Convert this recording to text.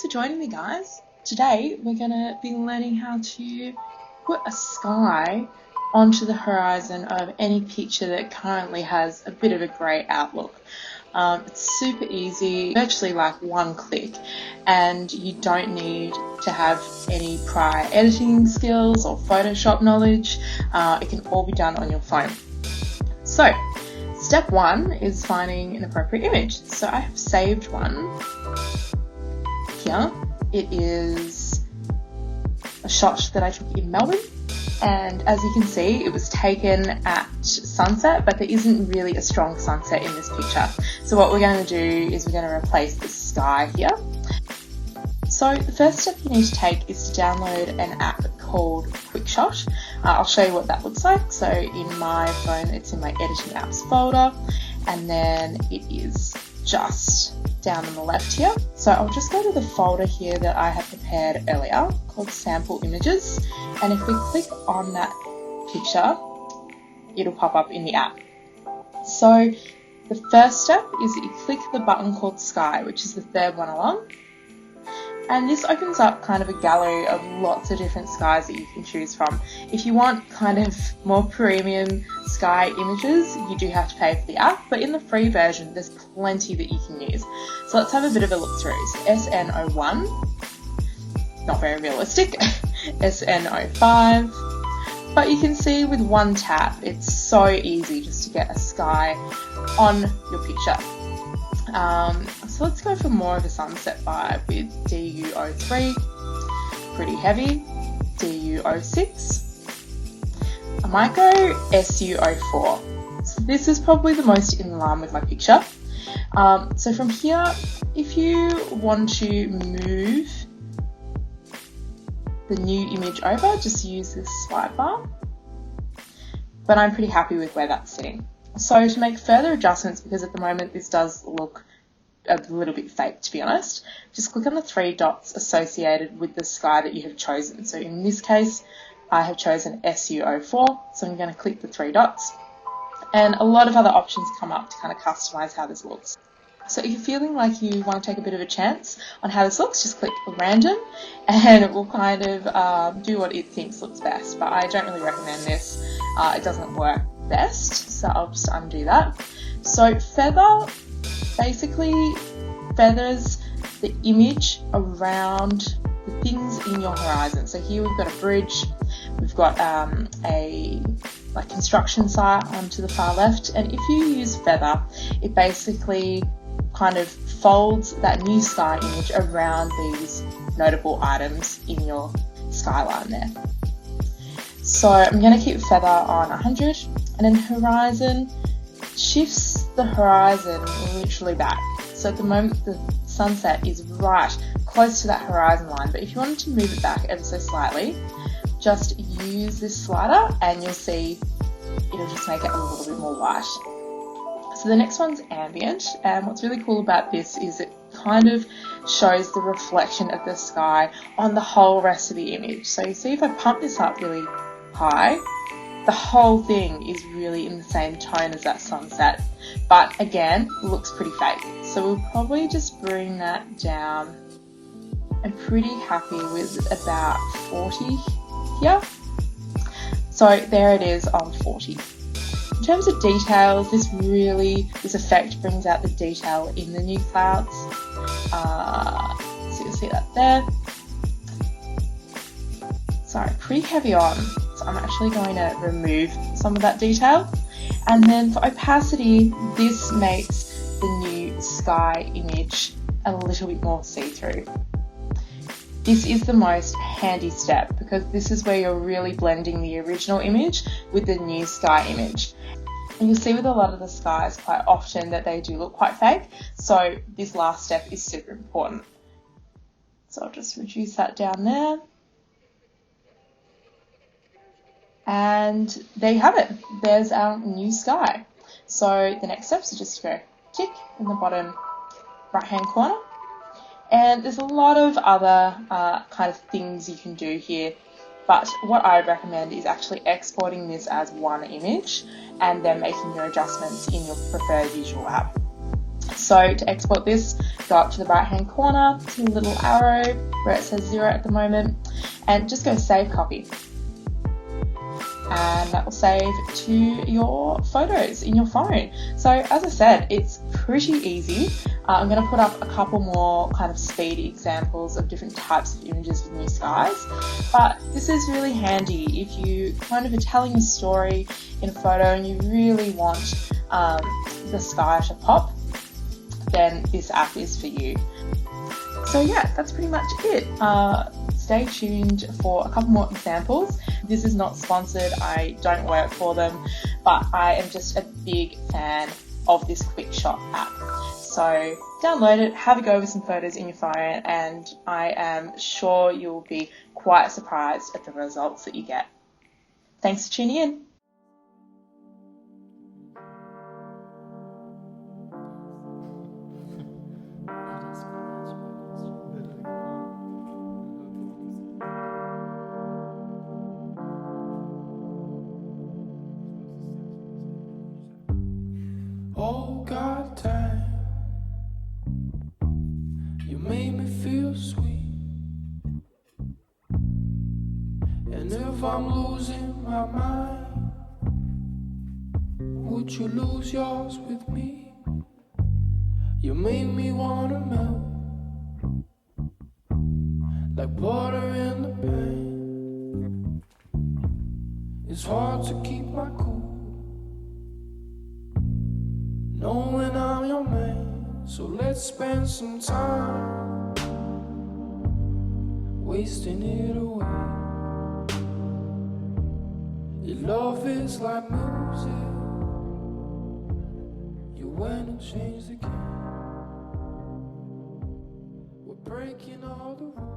Thanks for joining me, guys. Today we're going to be learning how to put a sky onto the horizon of any picture that currently has a bit of a grey outlook. It's super easy, virtually like one click, and you don't need to have any prior editing skills or Photoshop knowledge. It can all be done on your phone. So, step one is finding an appropriate image. So I have saved one here. It is a shot that I took in Melbourne, and as you can see, it was taken at sunset, but there isn't really a strong sunset in this picture. So what we're going to do is we're going to replace the sky here. So the first step you need to take is to download an app called Quickshot. I'll show you what that looks like. So in my phone, it's in my editing apps folder, and then it is just down on the left here. So I'll just go to the folder here that I had prepared earlier called sample images, and if we click on that picture, it'll pop up in the app. So the first step is that you click the button called sky, which is the third one along, and this opens up kind of a gallery of lots of different skies that you can choose from. If you want kind of more premium sky images, you do have to pay for the app, but in the free version, there's plenty that you can use. So let's have a bit of a look through. So SN01, not very realistic, SN05, but you can see with one tap, it's so easy just to get a sky on your picture. So let's go for more of a sunset vibe with DU03, pretty heavy, DU06. I might go SU04. So this is probably the most in line with my picture. So from here, if you want to move the new image over, just use this swipe bar. But I'm pretty happy with where that's sitting. So to make further adjustments, because at the moment this does look a little bit fake, to be honest, just click on the three dots associated with the sky that you have chosen. So in this case, I have chosen SU04, so I'm going to click the three dots, and a lot of other options come up to kind of customize how this looks. So if you're feeling like you want to take a bit of a chance on how this looks, just click random and it will kind of do what it thinks looks best, but I don't really recommend this. It doesn't work best, so I'll just undo that. So feather basically feathers the image around the things in your horizon. So here we've got a bridge, we've got a construction site to the far left, and if you use feather, it basically kind of folds that new sky image around these notable items in your skyline there. So I'm going to keep feather on 100, and then horizon shifts the horizon literally back. So at the moment the sunset is right close to that horizon line, but if you wanted to move it back ever so slightly, just use this slider and you'll see it'll just make it a little bit more white. So the next one's ambient, and what's really cool about this is it kind of shows the reflection of the sky on the whole rest of the image. So you see if I pump this up really high, the whole thing is really in the same tone as that sunset, but again, it looks pretty fake. So we'll probably just bring that down. I'm pretty happy with about 40 here. So there it is on 40. In terms of details, this effect brings out the detail in the new clouds. So you'll see that there. Sorry, pretty heavy on. So I'm actually going to remove some of that detail. And then for opacity, this makes the new sky image a little bit more see-through. This is the most handy step because this is where you're really blending the original image with the new sky image. And you'll see with a lot of the skies quite often that they do look quite fake. So this last step is super important. So I'll just reduce that down there. And there you have it. There's our new sky. So the next steps are just to go tick in the bottom right hand corner. And there's a lot of other kind of things you can do here, but what I recommend is actually exporting this as one image and then making your adjustments in your preferred visual app. So to export this, go up to the right hand corner, to the little arrow where it says 0 at the moment, and just go save copy. And that will save to your photos in your phone. So as I said, it's pretty easy. I'm going to put up a couple more kind of speedy examples of different types of images with new skies, but this is really handy if you kind of are telling a story in a photo and you really want the sky to pop, then this app is for you. So yeah, that's pretty much it. Stay tuned for a couple more examples. This is not sponsored, I don't work for them, but I am just a big fan of this Quickshot app. So download it, have a go with some photos in your phone, and I am sure you'll be quite surprised at the results that you get. Thanks for tuning in. Oh God, damn, you made me feel sweet. And if I'm losing my mind, would you lose yours with me? You make me wanna melt like butter in the pan. It's hard to keep my cool knowing I'm your man, so let's spend some time wasting it away. Your love is like music, you went and changed the game. We're breaking all the rules.